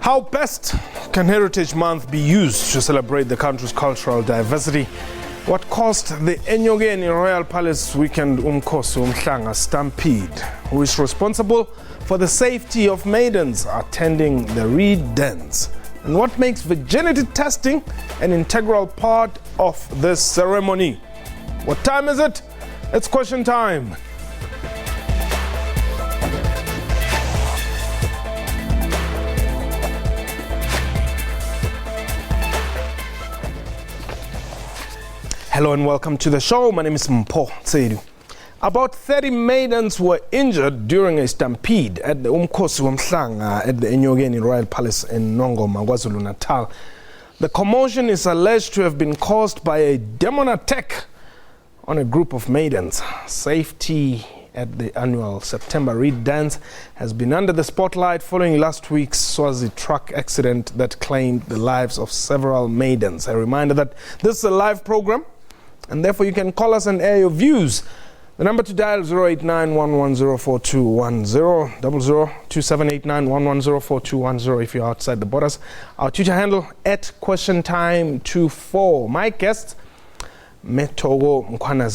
How best can Heritage Month be used to celebrate the country's cultural diversity? What caused the Enyokeni Royal Palace weekend Umkhosi Womhlanga stampede? Who is responsible for the safety of maidens attending the reed dance? And what makes virginity testing an integral part of this ceremony? What time is it? It's question time. Hello and welcome to the show. My name is Umkhosi. About 30 maidens were injured during a stampede at the Umkhosi Womhlanga at the Enyokeni Royal Palace in Nongoma, KwaZulu-Natal. The commotion is alleged to have been caused by a demon attack on a group of maidens. Safety at the annual September reed dance has been under the spotlight following last week's Swazi truck accident that claimed the lives of several maidens. A reminder that this is a live program, and therefore you can call us and air your views. The number to dial is 089-110-4210, 002789-110-4210 if you're outside the borders. Our Twitter handle @questiontime24. My guest, Metogo Mkhwana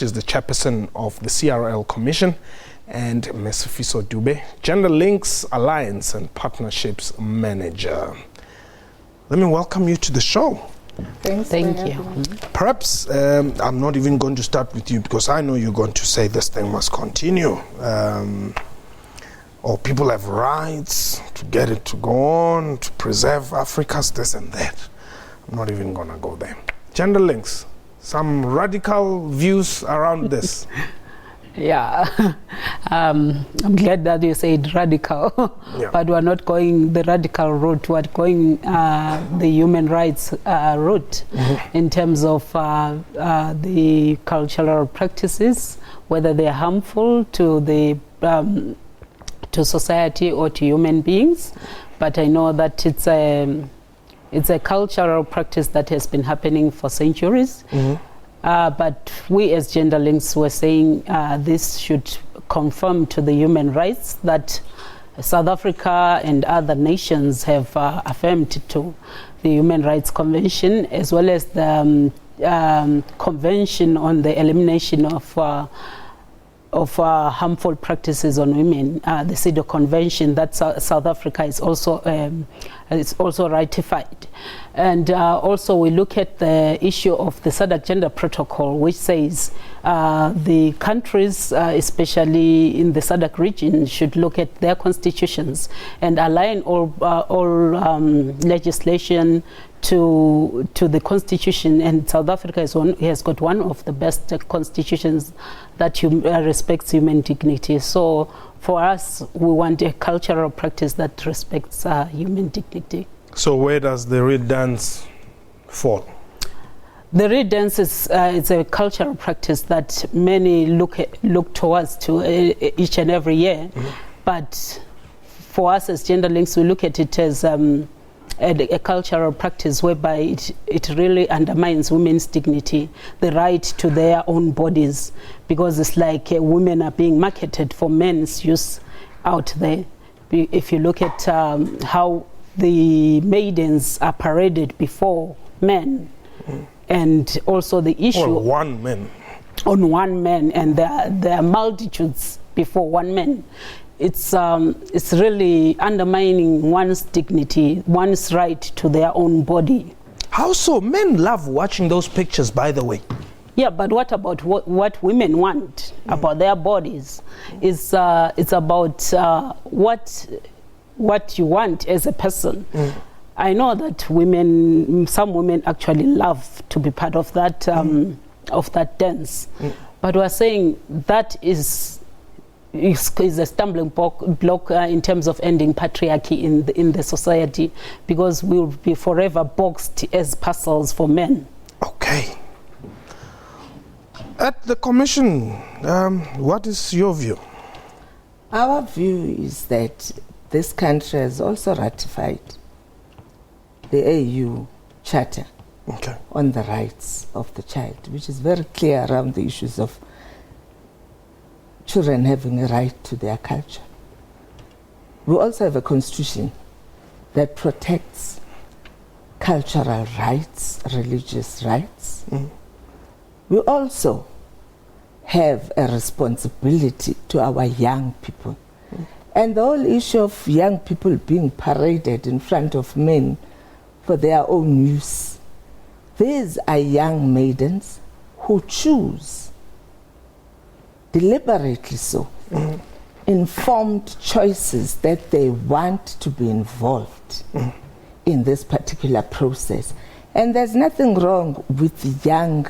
is the chairperson of the CRL Commission, and Ms. Fiso Dube, Gender Links Alliance and Partnerships Manager. Let me welcome you to the show. Thank you. Perhaps I'm not even going to start with you because I know you're going to say this thing must continue. Or people have rights to get it to go on, to preserve Africa's this and that. I'm not even going to go there. Gender links, some radical views around this. Yeah, I'm glad that you said radical, Yeah. But we're not going the radical route, we're going the human rights route in terms of the cultural practices, whether they're harmful to the to society or to human beings. But I know that it's a cultural practice that has been happening for centuries. But we as Gender Links were saying this should conform to the human rights that South Africa and other nations have affirmed to the Human Rights Convention, as well as the Convention on the Elimination of harmful practices on women, the CEDAW Convention that South Africa is also ratified. And also we look at the issue of the SADC Gender Protocol, which says the countries, especially in the SADC region, should look at their constitutions and align all legislation to the constitution. And South Africa has got one of the best constitutions that respects human dignity. So for us, we want a cultural practice that respects human dignity. So where does the reed dance fall? The reed dance is it's a cultural practice that many look towards to each and every year. But for us as Gender Links, we look at it as a cultural practice whereby it really undermines women's dignity, the right to their own bodies, because it's like women are being marketed for men's use out there. If you look at how the maidens are paraded before men, and also the issue on one man, and there are multitudes before one man. It's really undermining one's dignity, one's right to their own body. How so? Men love watching those pictures, by the way. Yeah, but what about what women want about their bodies? It's about what you want as a person. I know that some women actually love to be part of that dance, but we're saying that is a stumbling block in terms of ending patriarchy in the society, because we'll be forever boxed as parcels for men. Okay. At the Commission, what is your view? Our view is that this country has also ratified the AU Charter on the rights of the child, which is very clear around the issues of children having a right to their culture. We also have a constitution that protects cultural rights, religious rights. We also have a responsibility to our young people. And the whole issue of young people being paraded in front of men for their own use. These are young maidens who choose, deliberately so, informed choices that they want to be involved in this particular process. And there's nothing wrong with young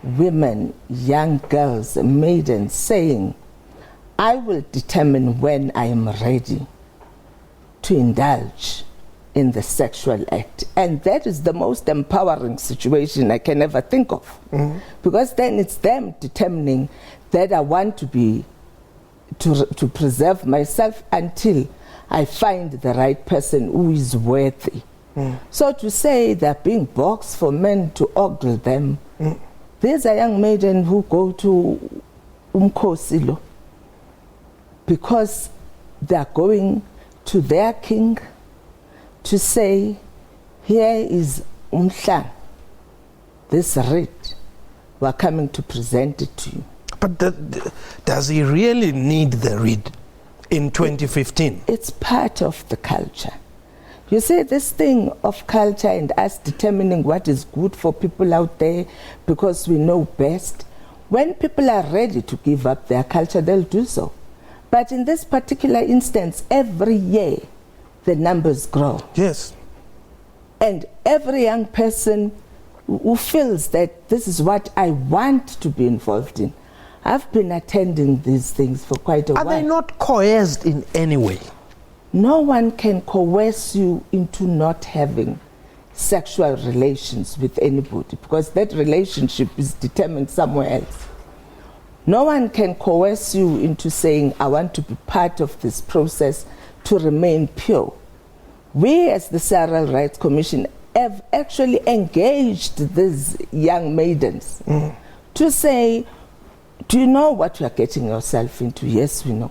women, young girls, maidens saying, I will determine when I am ready to indulge in the sexual act. And that is the most empowering situation I can ever think of. Because then it's them determining that I want to preserve myself until I find the right person who is worthy. So to say they're being boxed for men to ogle them, these are young maidens who go to Umkhosi because they're going to their king to say, here is Womhlanga, this writ, we're coming to present it to you. But does he really need the writ in 2015? It's part of the culture. You see, this thing of culture and us determining what is good for people out there because we know best, when people are ready to give up their culture, they'll do so. But in this particular instance, every year, the numbers grow. Yes. And every young person who feels that this is what I want to be involved in. I've been attending these things for quite a while. Are they not coerced in any way? No one can coerce you into not having sexual relations with anybody because that relationship is determined somewhere else. No one can coerce you into saying, I want to be part of this process to remain pure. We as the Civil Rights Commission have actually engaged these young maidens to say, do you know what you are getting yourself into? Yes, we know.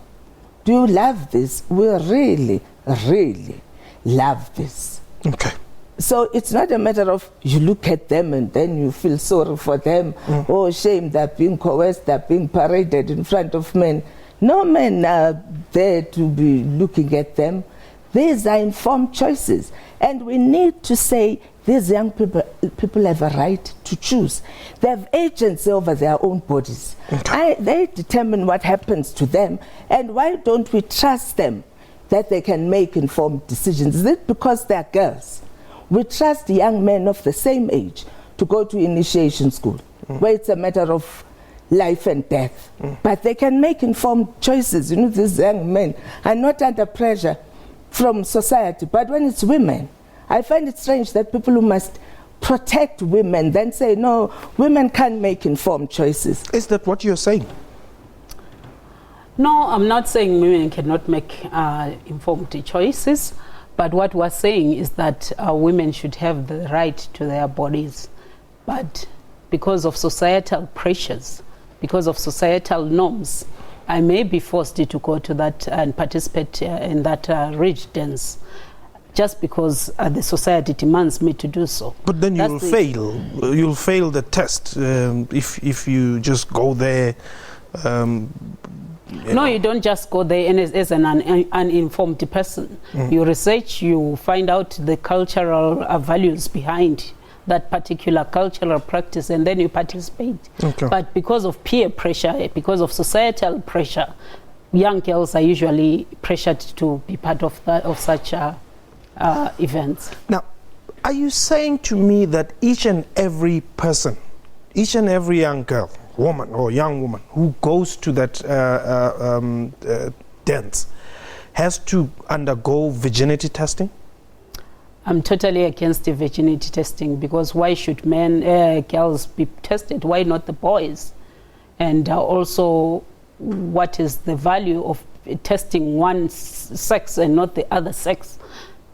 Do you love this? We really, really love this. Okay. So it's not a matter of you look at them and then you feel sorry for them. Oh, shame, they're being coerced, they're being paraded in front of men. No men are there to be looking at them. These are informed choices. And we need to say these young people have a right to choose. They have agency over their own bodies. Okay. They determine what happens to them. And why don't we trust them that they can make informed decisions? Is it because they're girls? We trust young men of the same age to go to initiation school, where it's a matter of life and death. But they can make informed choices. You know, these young men are not under pressure from society. But when it's women, I find it strange that people who must protect women then say, no, women can't make informed choices. Is that what you're saying? No, I'm not saying women cannot make informed choices. But what we're saying is that women should have the right to their bodies. But because of societal pressures, because of societal norms, I may be forced to go to that and participate in that ridge dance just because the society demands me to do so. But then you'll fail. You'll fail the test if you just go there. No, you don't just go there as an uninformed person. You research, you find out the cultural values behind that particular cultural practice, and then you participate. Okay. But because of peer pressure, because of societal pressure, young girls are usually pressured to be part of such events. Now, are you saying to me that each and every person, each and every young girl, woman or young woman who goes to that dance has to undergo virginity testing? I'm totally against the virginity testing because why should girls be tested? Why not the boys? And also, what is the value of testing one sex and not the other sex?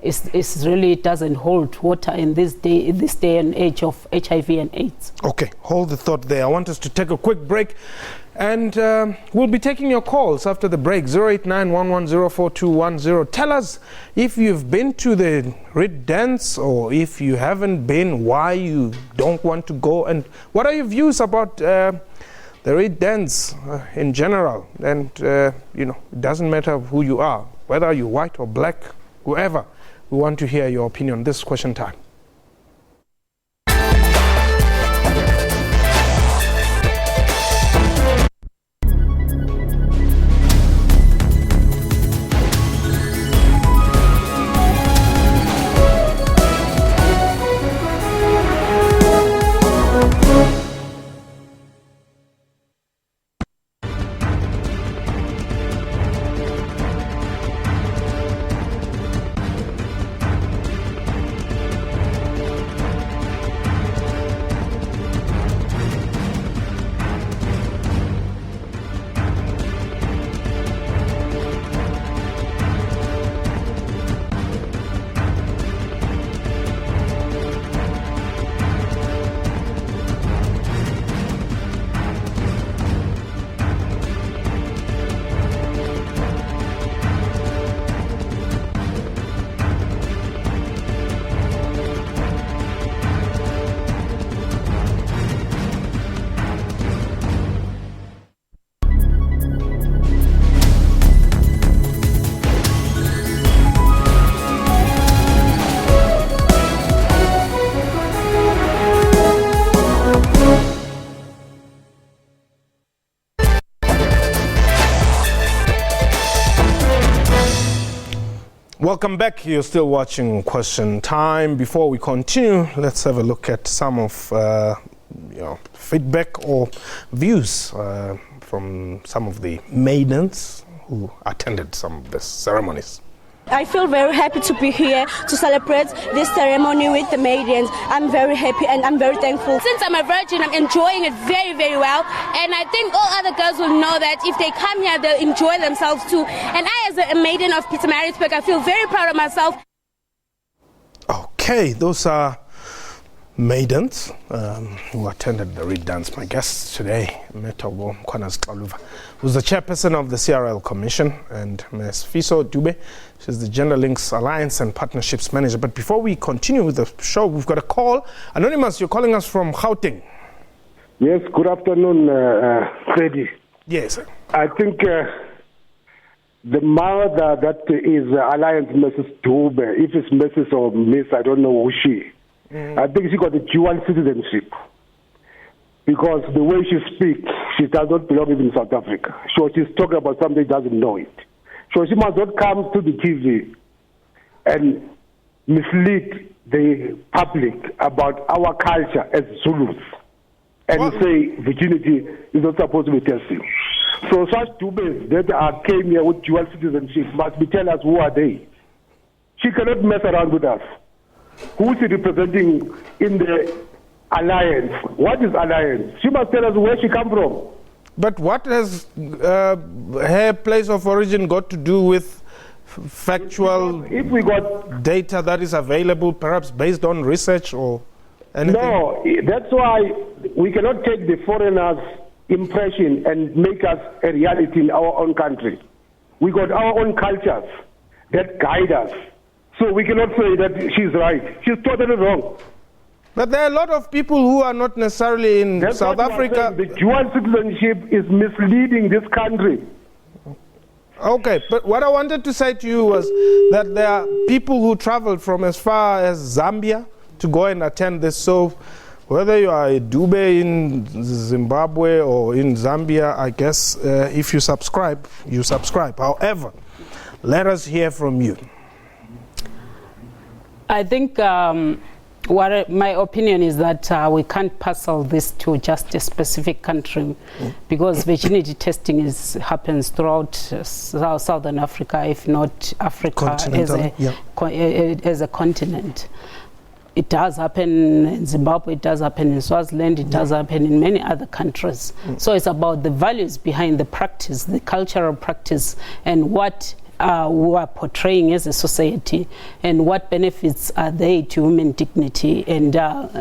it doesn't hold water in this day and age of HIV and AIDS. Okay, hold the thought there. I want us to take a quick break, and we'll be taking your calls after the break. 089-1104-210. Tell us if you've been to the Red Dance, or if you haven't been, why you don't want to go, and what are your views about the Red Dance in general. And it doesn't matter who you are, whether you're white or black, whoever. We want to hear your opinion. This is Question Time. Welcome back. You're still watching Question Time. Before we continue, let's have a look at some of feedback or views from some of the maidens who attended some of the ceremonies. I feel very happy to be here to celebrate this ceremony with the maidens. I'm very happy and I'm very thankful. Since I'm a virgin, I'm enjoying it very, very well. And I think all other girls will know that if they come here, they'll enjoy themselves too. And I, as a maiden of Pietermaritzburg, I feel very proud of myself. Okay, those are maidens who attended the Red Dance. My guest today, Metobo Mkhwana, who's the chairperson of the CRL Commission, and Ms. Fiso Dube, she's the Gender Links Alliance and Partnerships Manager. But before we continue with the show, we've got a call. Anonymous, you're calling us from Gauteng. Yes, good afternoon, Freddy. Yes, sir. I think the mother that is Alliance Mrs. Dube, if it's Mrs. or Miss, I don't know who she. I think she got a dual citizenship because the way she speaks, she does not belong even in South Africa. So she's talking about something she doesn't know it. So she must not come to the TV and mislead the public about our culture as Zulus and say virginity is not supposed to be tested. So such Dubes that came here with dual citizenship must be tell us who are they. She cannot mess around with us. Who is she representing in the alliance? What is alliance? She must tell us where she come from. But what has her place of origin got to do with factual if we got data that is available, perhaps based on research or anything? No, that's why we cannot take the foreigners' impression and make us a reality in our own country. We got our own cultures that guide us. So we cannot say that she's right. She's totally wrong. But there are a lot of people who are not necessarily in That's South Africa. The dual citizenship is misleading this country. Okay, but what I wanted to say to you was that there are people who traveled from as far as Zambia to go and attend this. So whether you are a Dube in Zimbabwe or in Zambia, I guess if you subscribe, you subscribe. However, let us hear from you. I think my opinion is that we can't parcel this to just a specific country because virginity testing happens throughout Southern Africa, if not Africa as a continent. It does happen in Zimbabwe, it does happen in Swaziland, it does happen in many other countries. So it's about the values behind the practice, the cultural practice, and what we are portraying as a society, and what benefits are they to human dignity and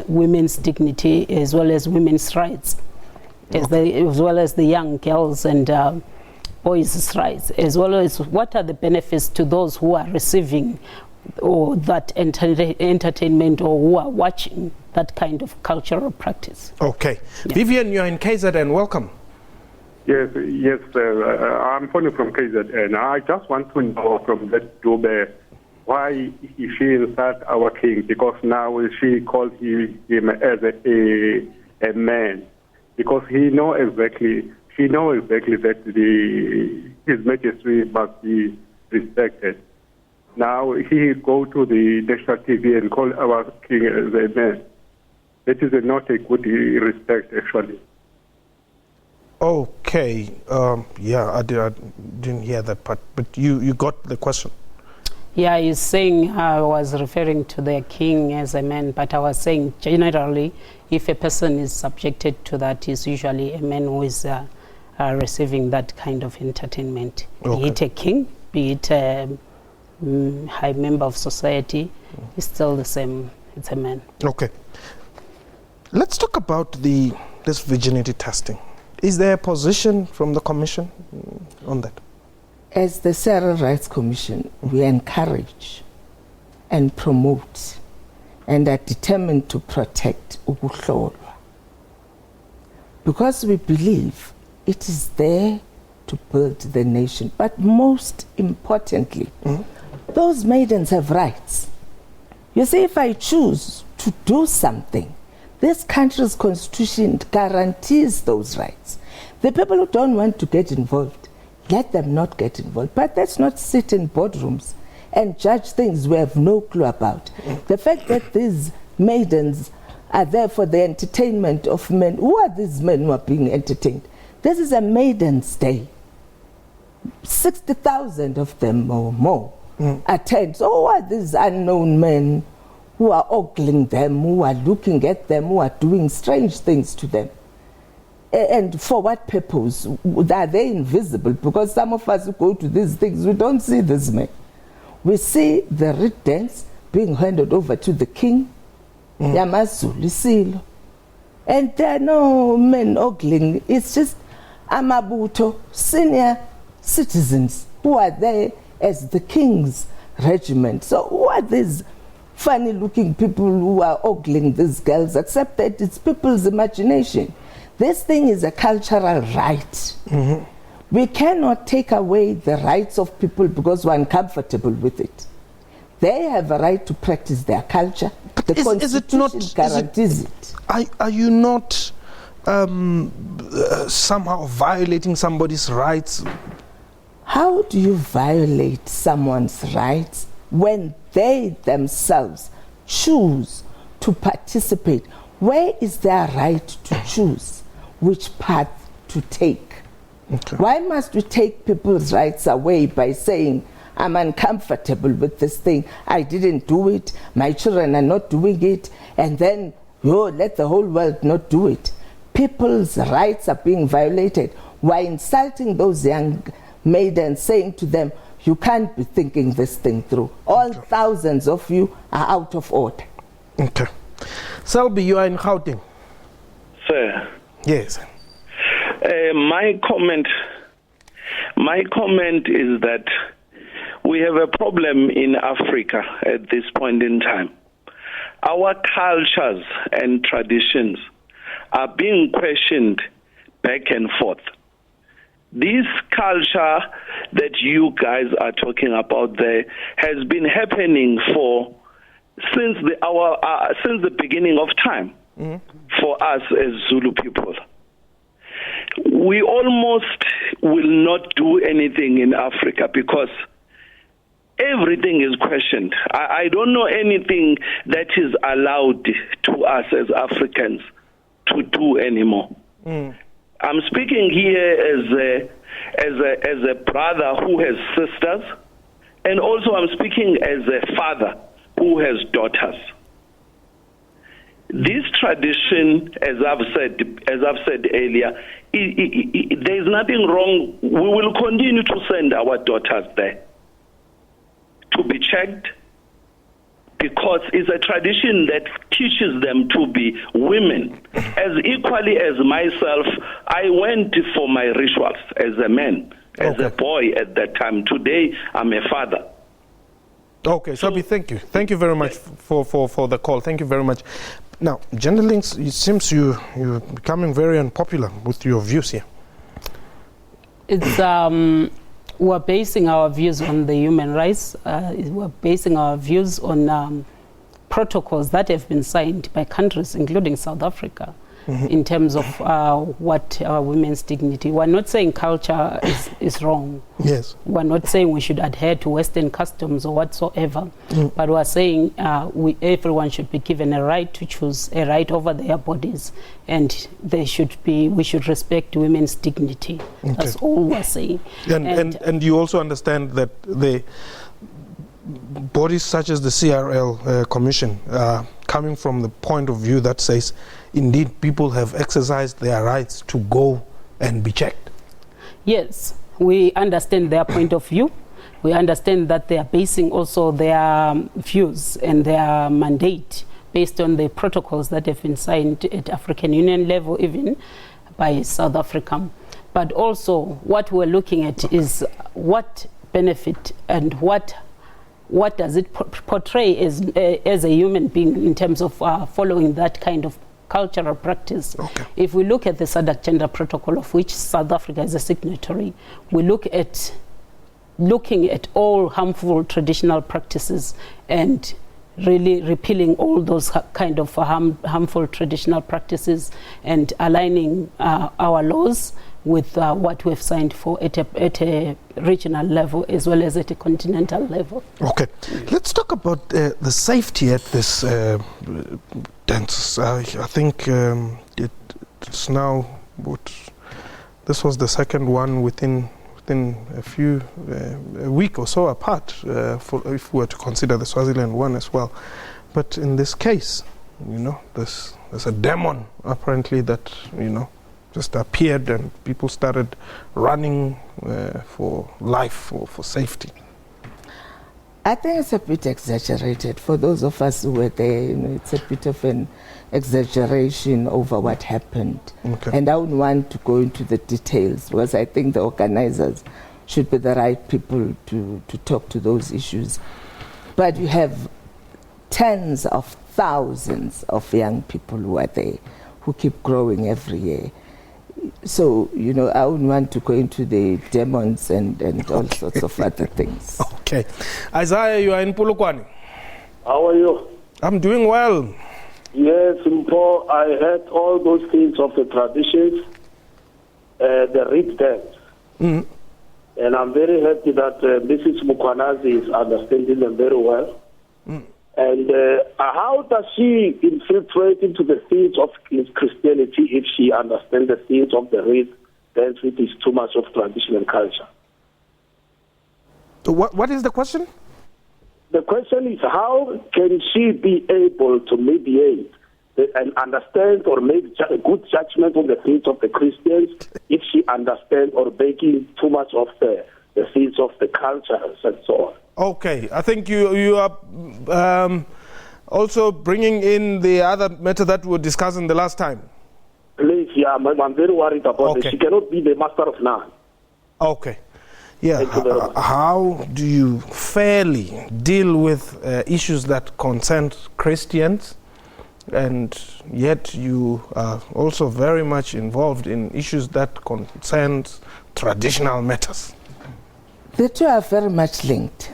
women's dignity, as well as women's rights, as well as the young girls and boys' rights, as well as what are the benefits to those who are receiving or that entertainment, or who are watching that kind of cultural practice. Okay. Yeah. Vivian, you're in KZN. Welcome. Yes, sir. I'm phoning from KZN. I just want to know from that Dube, why she insult our king? Because now she calls him as a man, because he knows exactly that His Majesty must be respected. Now he go to the national TV and call our king as a man. That is not a good respect, actually. Okay. Yeah, I didn't hear that part, but you got the question. Yeah, he's saying I was referring to the king as a man, but I was saying generally, if a person is subjected to that, is usually a man who is receiving that kind of entertainment. Okay. Be it a king, be it a high member of society, it's still the same. It's a man. Okay. Let's talk about this virginity testing. Is there a position from the Commission on that? As the Civil Rights Commission, we encourage and promote and are determined to protect ukuhlolwa, because we believe it is there to build the nation. But most importantly, those maidens have rights. You see, if I choose to do something, this country's constitution guarantees those rights. The people who don't want to get involved, let them not get involved. But let's not sit in boardrooms and judge things we have no clue about. The fact that these maidens are there for the entertainment of men. Who are these men who are being entertained? This is a Maiden's Day. 60,000 of them or more attend. So who are these unknown men who are ogling them, who are looking at them, who are doing strange things to them? And for what purpose? Are they invisible? Because some of us who go to these things, we don't see these men. We see the reed dance being handed over to the king, Yamazulu, Silo. And there are no men ogling. It's just amabuto, senior citizens who are there as the king's regiment. So who are these funny looking people who are ogling these girls, except that it's people's imagination? This thing is a cultural right. We cannot take away the rights of people because we're uncomfortable with it. They have a right to practice their culture. The Constitution guarantees it. Are you not somehow violating somebody's rights? How do you violate someone's rights when they themselves choose to participate? Where is their right to choose which path to take? Okay. Why must we take people's rights away by saying, I'm uncomfortable with this thing, I didn't do it, my children are not doing it, and then let the whole world not do it? People's rights are being violated. Why insulting those young maidens, saying to them, you can't be thinking this thing through. All thousands of you are out of order. Okay. Selby, you are in Gauteng. Sir. Yes. My comment is that we have a problem in Africa at this point in time. Our cultures and traditions are being questioned back and forth. This culture that you guys are talking about there has been happening since the beginning of time for us as Zulu people. We almost will not do anything in Africa because everything is questioned. I don't know anything that is allowed to us as Africans to do anymore. I'm speaking here as a brother who has sisters, and also I'm speaking as a father who has daughters. This tradition, as I've said earlier, there is nothing wrong. We will continue to send our daughters there. checked, because it's a tradition that teaches them to be women. As equally as myself, I went for my rituals as a man, as a boy at that time. Today, I'm a father. Okay, Sabi, thank you. Thank you very much for the call. Thank you very much. Now, gender links, it seems you're becoming very unpopular with your views here. It's we're basing our views on the human rights. We're basing our views on protocols that have been signed by countries, including South Africa, in terms of what women's dignity. We're not saying culture is wrong. Yes. We're not saying we should adhere to Western customs or whatsoever, but we're saying everyone should be given a right to choose, a right over their bodies, and we should respect women's dignity. Okay. That's all we're saying. And you also understand that the bodies such as the CRL Commission coming from the point of view that says, indeed, people have exercised their rights to go and be checked. Yes, we understand their point of view. We understand that they are basing also their views and their mandate based on the protocols that have been signed at African Union level, even by South Africa. But also what we're looking at is what benefit and what does it portray as a human being in terms of following that kind of cultural practice. Okay. If we look at the SADC Gender Protocol, of which South Africa is a signatory, we looking at all harmful traditional practices and really repealing all those kind of harmful traditional practices and aligning our laws with what we've signed for at a regional level as well as at a continental level. Okay, let's talk about the safety at this dance. I think it's now this was the second one within a week or so apart, if we were to consider the Swaziland one as well. But in this case, there's a demon apparently that just appeared and people started running for life or for safety. I think it's a bit exaggerated. For those of us who were there, it's a bit of an exaggeration over what happened. Okay. And I wouldn't want to go into the details because I think the organizers should be the right people to talk to those issues. But you have tens of thousands of young people who are there, who keep growing every year. So, I wouldn't want to go into the demons and all sorts of other things. Okay. Isaiah, you are in Polokwane. How are you? I'm doing well. Yes, Mpho, I heard all those things of the traditions, the reed dance. Mm-hmm. And I'm very happy that Mrs. Mukwanazi is understanding them very well. Mm. And how does she infiltrate into the themes of Christianity if she understands the themes of the reed dance, which is too much of tradition and culture? What is the question? The question is, how can she be able to mediate and understand or make a good judgment on the themes of the Christians if she understands or making too much of the themes of the cultures and so on? Okay, I think you are also bringing in the other matter that we were discussing the last time. Please, yeah, I'm very worried about it. She cannot be the master of none. Okay. Yeah, how do you fairly deal with issues that concern Christians, and yet you are also very much involved in issues that concern traditional matters? The two are very much linked.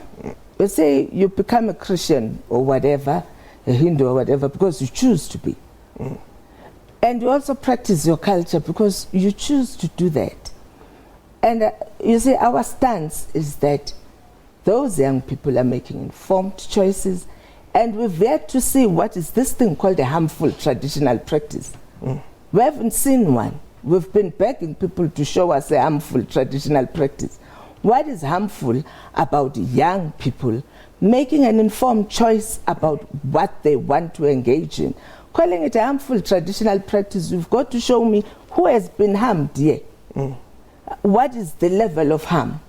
We say you become a Christian or whatever, a Hindu or whatever, because you choose to be. Mm. And you also practice your culture because you choose to do that. And you see, our stance is that those young people are making informed choices, and we've yet to see what is this thing called a harmful traditional practice. Mm. We haven't seen one. We've been begging people to show us a harmful traditional practice. What is harmful about young people making an informed choice about what they want to engage in? Calling it a harmful traditional practice, you've got to show me who has been harmed here. Mm. What is the level of harm?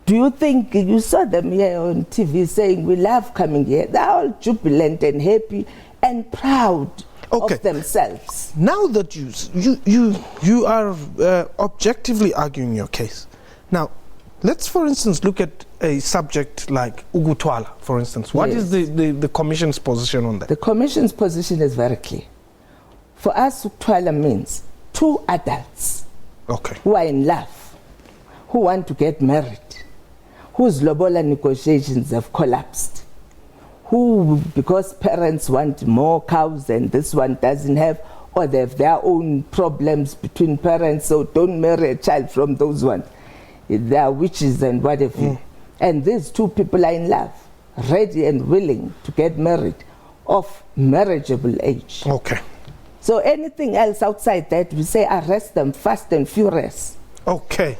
Do you think you saw them here on TV saying we love coming here? They're all jubilant and happy and proud of themselves. Now that you are objectively arguing your case. Now, let's for instance look at a subject like Ukutwala, for instance. What is the Commission's position on that? The Commission's position is very clear. For us, Ukutwala means two adults who are in love, who want to get married, whose lobola negotiations have collapsed, who, because parents want more cows and this one doesn't have, or they have their own problems between parents, so don't marry a child from those ones. They are witches and whatever. And these two people are in love, ready and willing to get married, of marriageable age. Okay. So anything else outside that, we say arrest them fast and furious. Okay.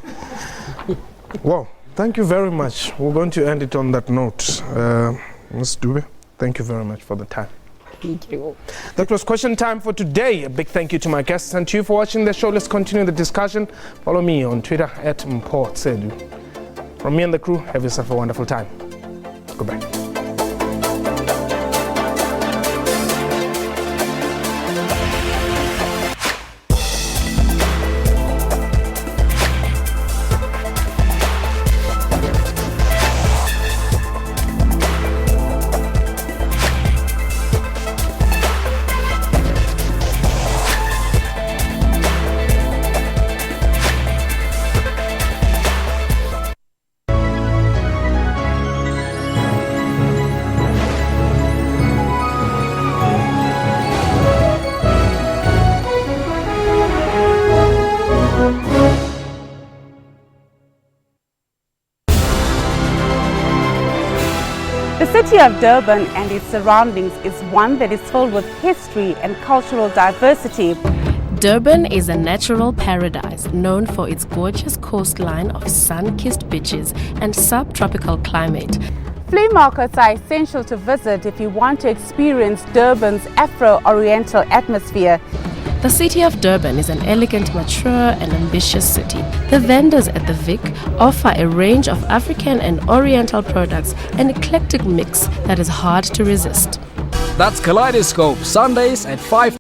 Well, thank you very much. We're going to end it on that note. Ms. Dube, thank you very much for the time. Thank you. That was question time for today. A big thank you to my guests and to you for watching the show. Let's continue the discussion. Follow me on Twitter at Umkhosi. From me and the crew, have yourself a wonderful time. Goodbye. The city of Durban and its surroundings is one that is filled with history and cultural diversity. Durban is a natural paradise known for its gorgeous coastline of sun-kissed beaches and subtropical climate. Flea markets are essential to visit if you want to experience Durban's Afro-Oriental atmosphere. The city of Durban is an elegant, mature and ambitious city. The vendors at the Vic offer a range of African and Oriental products, an eclectic mix that is hard to resist. That's Kaleidoscope, Sundays at 5.